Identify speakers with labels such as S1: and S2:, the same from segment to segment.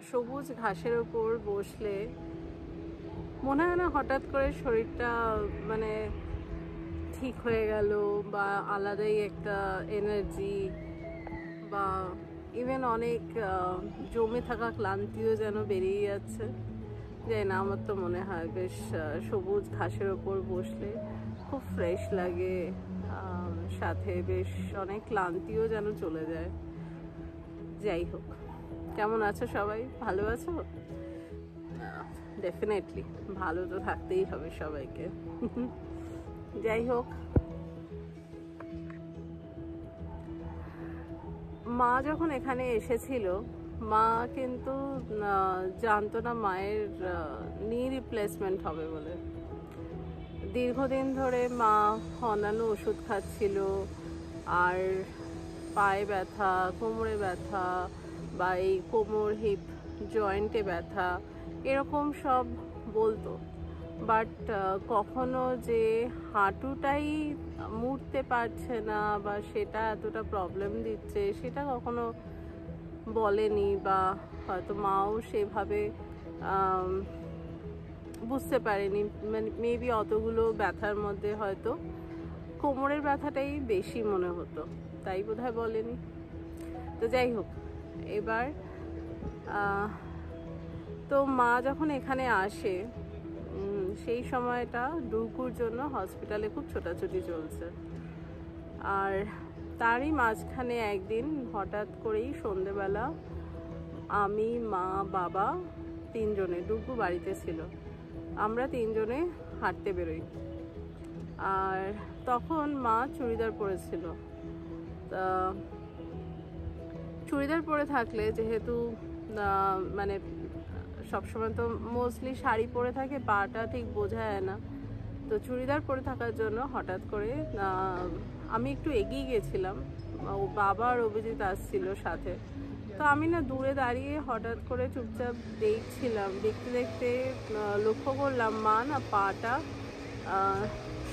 S1: সবুজ ঘাসের উপর বসলে মনে হয় না হঠাৎ করে শরীরটা মানে ঠিক হয়ে গেল, বা আলাদাই একটা এনার্জি, বা ইভেন অনেক জমে থাকা ক্লান্তিও যেন বেরিয়ে যাচ্ছে। যাই না, আমার তো মনে হয় বেশ সবুজ ঘাসের ওপর বসলে খুব ফ্রেশ লাগে, সাথে বেশ অনেক ক্লান্তিও যেন চলে যায়। যাই হোক, কেমন আছো সবাই? ভালো আছো? ডেফিনেটলি ভালো তো থাকতেই হবে সবাইকে। যাই হোক, মা যখন এখানে এসেছিল, মা কিন্তু জানতো না মায়ের নি রিপ্লেসমেন্ট হবে বলে। দীর্ঘদিন ধরে মা অন্যান্য ওষুধ খাচ্ছিল, আর পায়ে ব্যথা, কোমরে ব্যথা, বা এই কোমর হিপ জয়েন্টে ব্যথা এরকম সব বলতো, বাট কখনো যে হাঁটুটাই মুড়তে পারছে না বা সেটা এতটা প্রবলেম দিচ্ছে সেটা কখনো বলেনি, বা হয়তো মাও সেভাবে বুঝতে পারেনি। মানে মেবি অতগুলো ব্যথার মধ্যে হয়তো কোমরের ব্যথাটাই বেশি মনে হতো, তাই বোধহয় বলেনি। তো যাই হোক, এবার তো মা যখন এখানে আসে সেই সময়টা ডুগুর জন্য হসপিটালে খুব ছোটাছুটি চলছে, আর তারই মাঝখানে একদিন হঠাৎ করেই সন্ধেবেলা আমি, মা, বাবা তিনজনে, ডুগু বাড়িতে ছিল, আমরা তিনজনে হাঁটতে বেরোই। আর তখন মা চুড়িদার পরেছিল। তা চুড়িদার পরে থাকলে, যেহেতু মানে সবসময় তো মোস্টলি শাড়ি পরে থাকে, পাটা ঠিক বোঝা যায় না, তো চুড়িদার পরে থাকার জন্য হঠাৎ করে আমি একটু এগিয়ে গেছিলাম, ও বাবা আর অভিজিৎ আসছিল সাথে। তো আমি না দূরে দাঁড়িয়ে হঠাৎ করে চুপচাপ দেখছিলাম, দেখতে দেখতে লক্ষ্য করলাম মা না পাটা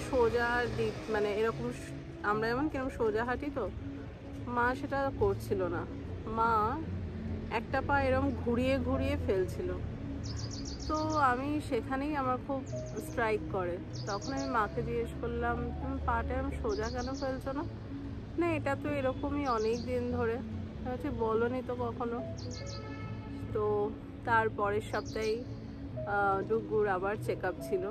S1: সোজা দিক, মানে এরকম আমরা যেমন কিরকম সোজা হাঁটি, তো মা সেটা করছিল না, মা একটা পা এরকম ঘুরিয়ে ঘুরিয়ে ফেলছিল। তো আমি সেখানেই আমার খুব স্ট্রাইক করে, তখন আমি মাকে জিজ্ঞেস করলাম, তুমি পাটা এরকম সোজা কেন ফেলছো না? না, এটা তো এরকমই অনেক দিন ধরে। হচ্ছে বলোনি তো কখনো। তো তার পরের সপ্তাহেই ডুগুর আবার চেক আপ ছিল।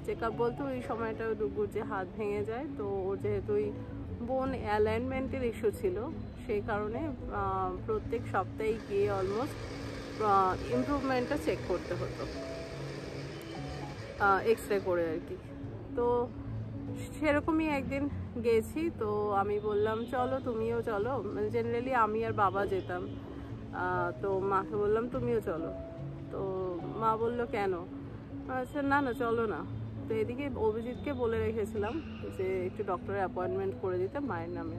S1: চেক আপ বলতে ওই সময়টা ডুগুর যে হাত ভেঙে যায়, তো ওর যেহেতু ওই বোন অ্যালাইনমেন্টের ইস্যু ছিল, সেই কারণে প্রত্যেক সপ্তাহে গিয়ে অলমোস্ট ইমপ্রুভমেন্টটা চেক করতে হতো, এক্স রে করে আর কি। তো সেরকমই একদিন গেছি, তো আমি বললাম চলো তুমিও চলো, মানে জেনারেলি আমি আর বাবা যেতাম, তো মাকে বললাম তুমিও চলো। তো মা বললো কেন? আচ্ছা না না চলো না। তো এদিকে অভিজিৎকে বলে রেখেছিলাম যে একটু ডক্টরের অ্যাপয়েন্টমেন্ট করে দিতে মায়ের নামে।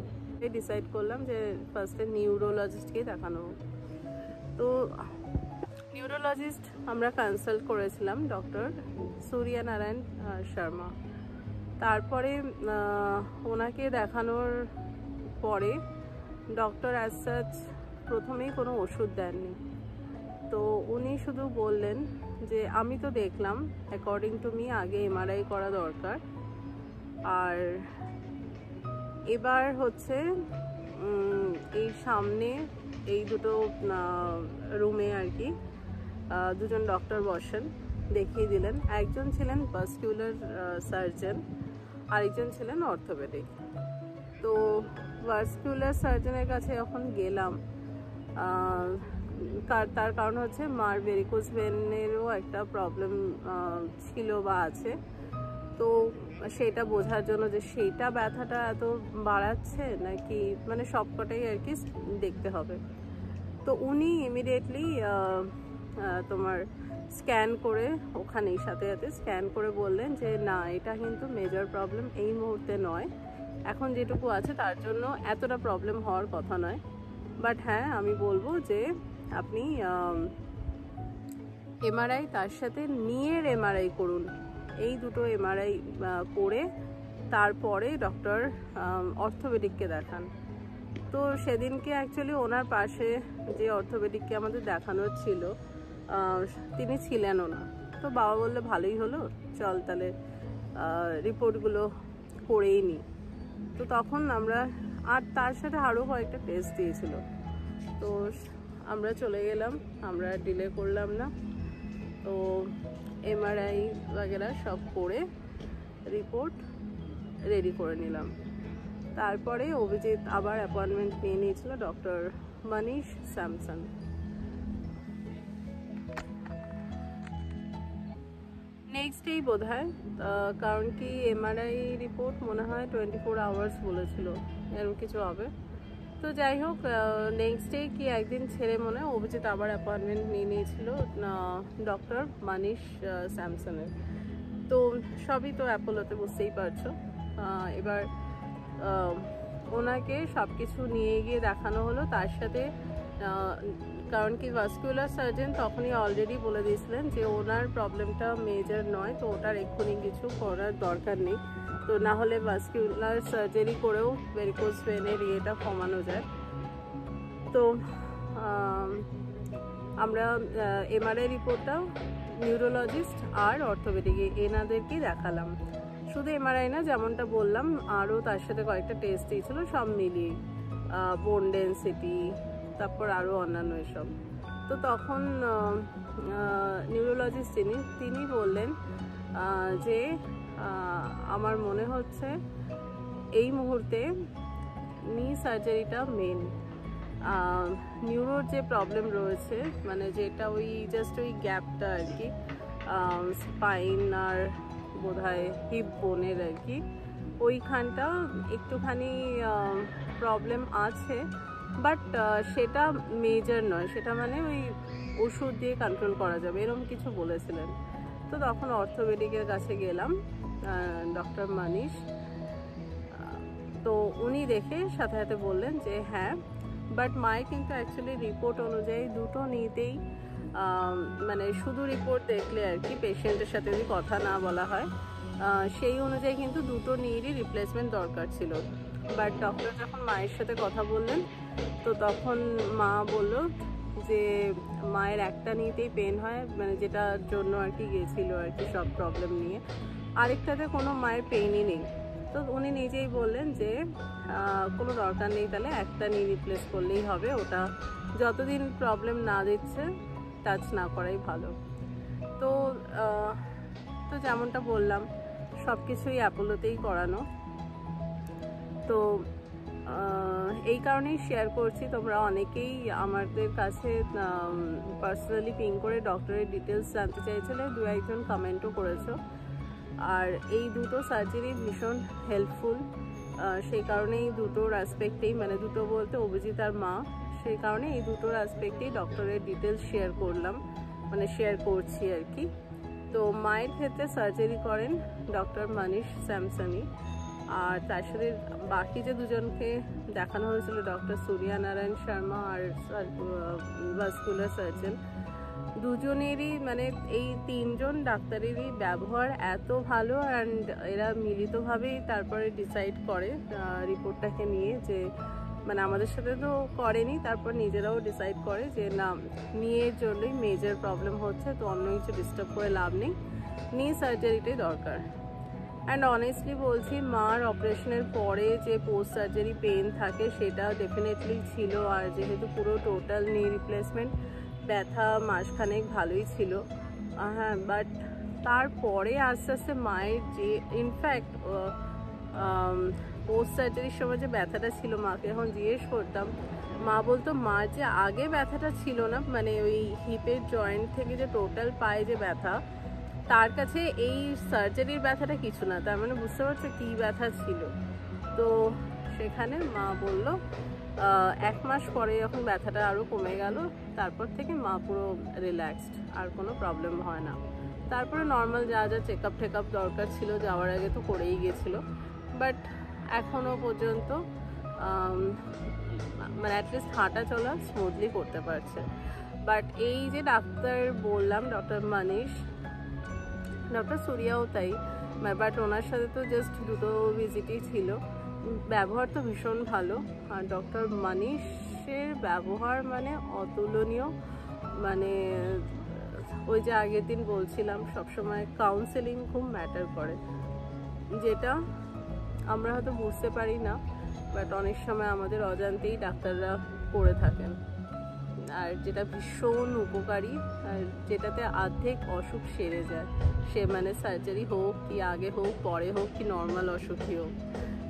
S1: ডিসাইড করলাম যে ফার্স্টে নিউরোলজিস্টকেই দেখানো। তো নিউরোলজিস্ট আমরা কনসাল্ট করেছিলাম, ডক্টর সূর্যনারায়ণ শর্মা। তারপরে ওনাকে দেখানোর পরে ডক্টর অ্যাজ সাচ প্রথমেই কোনো ওষুধ দেননি। তো উনি শুধু বললেন যে আমি তো দেখলাম অ্যাকর্ডিং টু মি আগে এমআরআই করা দরকার, আর এবার হচ্ছে এই সামনে এই দুটো রুমে আর কি দুজন ডক্টর বসেন, দেখিয়ে দিলেন। একজন ছিলেন ভাস্কুলার সার্জন, আরেকজন ছিলেন অর্থোপেডিক। তো ভাস্কুলার সার্জনের কাছে যখন গেলাম, তার কারণ হচ্ছে মার ভেরিকোজ ভেনেরও একটা প্রবলেম ছিল বা আছে, তো সেটা বোঝার জন্য যে সেইটা ব্যথাটা এত বাড়াচ্ছে নাকি, মানে সবকটাই আর কি দেখতে হবে। তো উনি ইমিডিয়েটলি তোমার স্ক্যান করে, ওখানেই সাথে সাথে স্ক্যান করে বললেন যে না, এটা কিন্তু মেজর প্রবলেম এই মুহূর্তে নয়, এখন যেটুকু আছে তার জন্য এতটা প্রবলেম হওয়ার কথা নয়, বাট হ্যাঁ আমি বলবো যে আপনি এমআরআই তার সাথে নিয়ের এমআরআই করুন, এই দুটো এমআরআই করে তারপরে ডক্টর অর্থোপেডিককে দেখান। তো তো সেদিনকে অ্যাকচুয়ালি ওনার পাশে যে অর্থোপেডিককে আমাদের দেখানোর ছিল তিনি ছিলেনও না। তো বাবা বললে ভালোই হলো, চল তাহলে রিপোর্টগুলো করেই নিই। তো তখন আমরা, আর তার সাথে আরও কয়েকটা টেস্ট দিয়েছিল, তো আমরা চলে গেলাম, আমরা ডিলে করলাম না। তো MRI वगैरह সব করে রিপোর্ট রেডি করে নিলাম। তারপরে অভিজিৎ আবার অ্যাপয়েন্টমেন্ট নিয়ে নিয়েছিল ডক্টর মানিশ স্যামসন। নেক্সট ডেই বোধ হয়, কারণ কি MRI রিপোর্ট মনে হয় 24 আওয়ার্স বলেছিল, এরকম কিছু হবে। তো যাই হোক, নেক্সট ডে কি একদিন ছেড়ে মনে হয় অভিজিৎ আবার অ্যাপয়েন্টমেন্ট নিয়ে নিয়েছিল ডক্টর মানিশ স্যামসনের। তো সবই তো অ্যাপোলোতে, বুঝতেই পারছো। এবার ওনাকে সব কিছু নিয়ে গিয়ে দেখানো হলো, তার সাথে কারণ কি ভাস্কুলার সার্জন তখনই অলরেডি বলে দিয়েছিলেন যে ওনার প্রবলেমটা মেজর নয়, তো ওটার এক্ষুনি কিছু করার দরকার নেই। তো না হলে ভাস্কুলার সার্জারি করেও ভেরিকোজ ভেনের ইয়েটা কমানো যায়। তো আমরা MRI রিপোর্টটা নিউরোলজিস্ট আর অর্থোপেডিক এনাদেরকেই দেখালাম। শুধু MRI না, যেমনটা বললাম আরও তার সাথে কয়েকটা টেস্ট দিয়েছিল, সব মিলিয়ে বোন ডেন্সিটি, তারপর আরও অন্যান্য এসব। তো তখন নিউরোলজিস্ট তিনি বললেন যে আমার মনে হচ্ছে এই মুহূর্তে নি সার্জারিটা মেন। নিউরোর যে প্রবলেম রয়েছে, মানে যেটা ওই জাস্ট ওই গ্যাপটা আর কি, স্পাইন আর বোধহয় হিপ বোনের আর কি, ওইখানটা একটুখানি প্রবলেম আছে, বাট সেটা মেজর নয়, সেটা মানে ওই ওষুধ দিয়ে কন্ট্রোল করা যাবে, এরকম কিছু বলেছিলেন। তো তখন অর্থোপেডিকের কাছে গেলাম, ডক্টর মানিশ। তো উনি দেখে সাথে সাথে বললেন যে হ্যাঁ, বাট মায়ের কিন্তু অ্যাকচুয়ালি রিপোর্ট অনুযায়ী দুটো নিতেই, মানে শুধু রিপোর্ট দেখলে আর কি, পেশেন্টের সাথে যদি কথা না বলা হয়, সেই অনুযায়ী কিন্তু দুটো নিয়েরই রিপ্লেসমেন্ট দরকার ছিল। বাট ডক্টর যখন মায়ের সাথে কথা বললেন, তো তখন মা বলল যে মায়ের একটা নিতেই পেন হয়, মানে যেটার জন্য আর কি গেছিল আর কি সব প্রবলেম নিয়ে, আরেকটাতে কোনো মায়ের পেইনই নেই। তো উনি নিজেই বললেন যে কোনো দরকার নেই, তাহলে একটা নিয়ে রিপ্লেস করলেই হবে, ওটা যতদিন প্রবলেম না দিচ্ছে টাচ না করাই ভালো। তো তো যেমনটা বললাম সব কিছুই অ্যাপোলোতেই করানো। তো এই কারণেই শেয়ার করছি, তোমরা অনেকেই আমাদের কাছে পার্সোনালি পিং করে ডক্টরের ডিটেলস জানতে চাইছিলে, দু একজন কমেন্টও করেছো। আর এই দুটো সার্জারি ভীষণ হেল্পফুল, সেই কারণেই দুটোর অ্যাসপেক্টেই, মানে দুটো বলতে অভিজিৎ আর মা, সেই কারণে এই দুটোর অ্যাসপেক্টেই ডক্টরের ডিটেলস শেয়ার করলাম, মানে শেয়ার করছি আর কি। তো মায়ের ক্ষেত্রে সার্জারি করেন ডক্টর মানিশ স্যামসনি, আর তার সাথে বাকি যে দুজনকে দেখানো হয়েছিল ডক্টর সূর্যা নারায়ণ শর্মা আর ভাস্কুলার সার্জন, দুজনেরই মানে এই তিনজন ডাক্তারেরই ব্যবহার এত ভালো, অ্যান্ড এরা মিলিতভাবেই তারপরে ডিসাইড করে রিপোর্টটাকে নিয়ে, যে মানে আমাদের সাথে তো করেনি, তারপর নিজেরাও ডিসাইড করে যে না, নিয়ের জন্যই মেজর প্রবলেম হচ্ছে, তো অন্য কিছু ডিস্টার্ব করে লাভ নেই, নি সার্জারিটাই দরকার। অ্যান্ড অনেস্টলি বলছি, মার অপারেশনের পরে যে পোস্ট সার্জারি পেন থাকে সেটা ডেফিনেটলি ছিল, আর যেহেতু পুরো টোটাল নি রিপ্লেসমেন্ট, ব্যথা মাসখানেক ভালোই ছিল, হ্যাঁ, বাট তারপরে আস্তে আস্তে মায়ের যে ইনফ্যাক্ট পোস্ট সার্জারির সময় যে ব্যথাটা ছিল, মাকে যখন জিজ্ঞেস করতাম, মা বলতো মার যে আগে ব্যথাটা ছিল না, মানে ওই হিপের জয়েন্ট থেকে যে টোটাল পায়ে যে ব্যথা, তার কাছে এই সার্জারির ব্যথাটা কিছু না, তার মানে বুঝতে পারছো কী ব্যথা ছিল। তো সেখানে মা বলল 1 মাস পরে যখন ব্যথাটা আরও কমে গেল, তারপর থেকে মা পুরো রিল্যাক্সড, আর কোনো প্রবলেম হয় না। তারপরে নর্মাল যা যা চেকআপ টেকআপ দরকার ছিল যাওয়ার আগে তো করেই গেছিলো, বাট এখনও পর্যন্ত মানে অ্যাটলিস্ট হাঁটা চলা স্মুথলি করতে পারছে। বাট এই যে ডাক্তার বললাম ডক্টর মানিশ, ডক্টর সূর্যাও তাই, বাট ওনার সাথে তো জাস্ট দুটো ভিজিটই ছিল, ব্যবহার তো ভীষণ ভালো, আর ডক্টর মানিশের ব্যবহার মানে অতুলনীয়। মানে ওই যে আগের দিন বলছিলাম, সবসময় কাউন্সেলিং খুব ম্যাটার করে, যেটা আমরা হয়তো বুঝতে পারি না, বাট অনেক সময় আমাদের অজান্তেই ডাক্তাররা করে থাকেন, আর যেটা ভীষণ উপকারী, আর যেটাতে অর্ধেক অসুখ সেরে যায়। সে মানে সার্জারি হোক কি আগে হোক পরে হোক কি নর্মাল অসুখই হোক,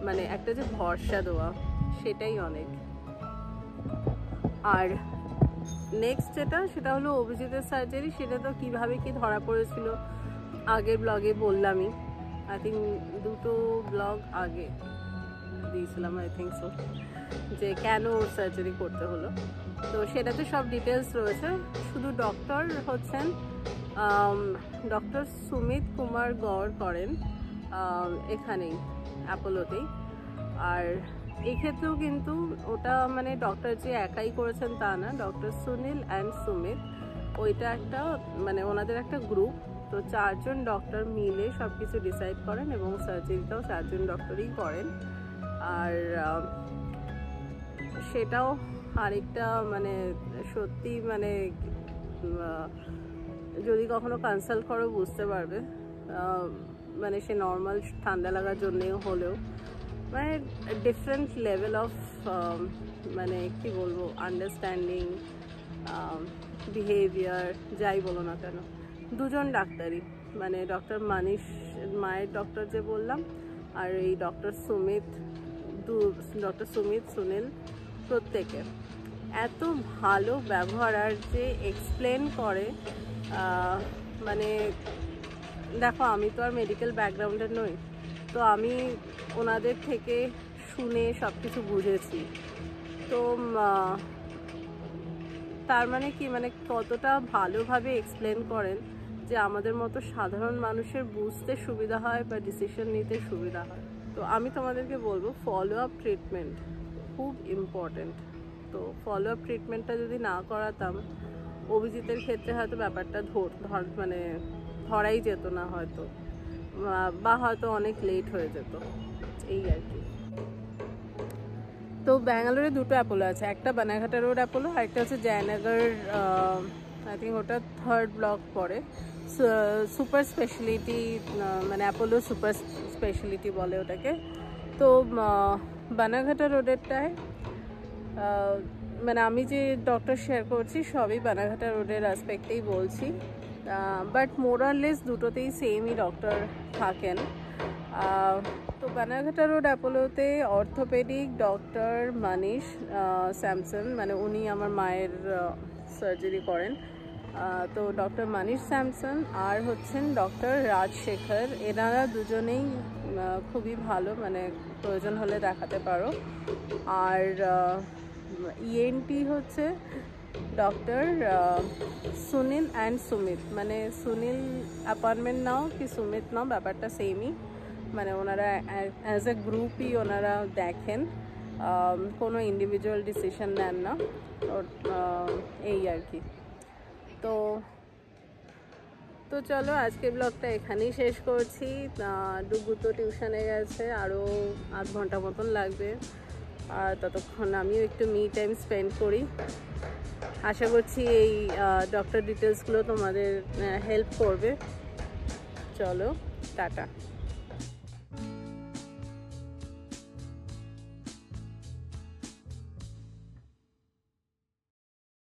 S1: মানে একটা যে ভরসা দেওয়া, সেটাই অনেক। আর নেক্সট সেটা হলো অভিজিতের সার্জারি। সেটা তো কিভাবে কি ধরা পড়েছিল আগের ব্লগে বললামই, আই থিঙ্ক 2টো ব্লগ আগে দিয়েছিলাম, আই থিঙ্ক সো, যে কেন ওর সার্জারি করতে হলো। তো সেটাতে সব ডিটেলস রয়েছে। শুধু ডক্টর হচ্ছেন ডক্টর সুমিত কুমার গড় করেন এখানেই অ্যাপোলোতেই। আর এক্ষেত্রেও কিন্তু ওটা মানে ডক্টর যে একাই করেছেন তা না, ডক্টর সুনীল অ্যান্ড সুমিত, ওইটা একটা মানে ওনাদের একটা গ্রুপ। তো 4 জন ডক্টর মিলে সব কিছু ডিসাইড করেন, এবং সার্জারিটাও 4 জন ডক্টরই করেন। আর সেটাও আরেকটা মানে সত্যি মানে যদি কখনো কনসাল্ট করো বুঝতে পারবে, মানে সে নর্মাল ঠান্ডা লাগার জন্যেও হলেও মানে ডিফারেন্ট লেভেল অফ মানে কি বলবো আন্ডারস্ট্যান্ডিং, বিহেভিয়ার, যাই বলো না কেন। 2 জন ডাক্তারই, মানে ডক্টর মানিশ মায়ের ডক্টর যে বললাম, আর এই ডক্টর সুমিত সুনীল, প্রত্যেকে এত ভালো ব্যবহার, আর যে এক্সপ্লেন করে, মানে দেখো আমি তো আর মেডিকেল ব্যাকগ্রাউন্ডের নই, তো আমি ওনাদের থেকে শুনে সব কিছু বুঝেছি। তো তার মানে কি, মানে কতটা ভালোভাবে এক্সপ্লেন করেন যে আমাদের মতো সাধারণ মানুষের বুঝতে সুবিধা হয় বা ডিসিশন নিতে সুবিধা হয়। তো আমি তোমাদেরকে বলবো ফলো আপ ট্রিটমেন্ট খুব ইম্পর্টেন্ট। তো ফলো আপ ট্রিটমেন্টটা যদি না করাতাম, অভিজিতের ক্ষেত্রে হয়তো ব্যাপারটা মানে ধরাই যেত না হয়তো, বা হয়তো অনেক লেট হয়ে যেত, এই আর কি। তো ব্যাঙ্গালোরে 2টো অ্যাপোলো আছে, একটা বানাঘাটা রোড অ্যাপোলো, আর একটা হচ্ছে জয়নগর, আই থিঙ্ক ওটা 3rd ব্লক পড়ে। সুপার স্পেশালিটি, মানে অ্যাপোলো সুপার স্পেশালিটি বলে ওটাকে। তো বানাঘাটা রোডেরটায় মানে আমি যে ডক্টর শেয়ার করছি সবই বানাঘাটা রোডের অ্যাসপেক্টেই বলছি, বাট মোরারলেস দুটোতেই সেমই ডক্টর থাকেন। তো বানাঘাটা রোড অ্যাপোলোতে অর্থোপেডিক ডক্টর মানিশ স্যামসন, মানে উনি আমার মায়ের সার্জারি করেন। তো ডক্টর মানিশ স্যামসন আর হচ্ছেন ডক্টর রাজশেখর, এনারা দুজনেই খুবই ভালো, মানে প্রয়োজন হলে দেখাতে পারো। আর ইএনটি হচ্ছে ডক্টর সুনীল অ্যান্ড সুমিত, মানে সুনীল অ্যাপয়েন্টমেন্ট নাও কি সুমিত নাও ব্যাপারটা সেমই, মানে ওনারা অ্যাজ এ গ্রুপই ওনারা দেখেন, কোনো ইন্ডিভিজুয়াল ডিসিশন নেন না, এই আর কি। তো চলো আজকের ব্লগটা এখানেই শেষ করছি। ডুগু তো টিউশনে গেছে, আরও আধ ঘন্টা মতন লাগবে, আর ততক্ষণ আমিও একটু মি টাইম স্পেন্ড করি। আশা করছি এই ডক্টর ডিটেলসগুলো তোমাদের হেল্প করবে। চলো টাটা।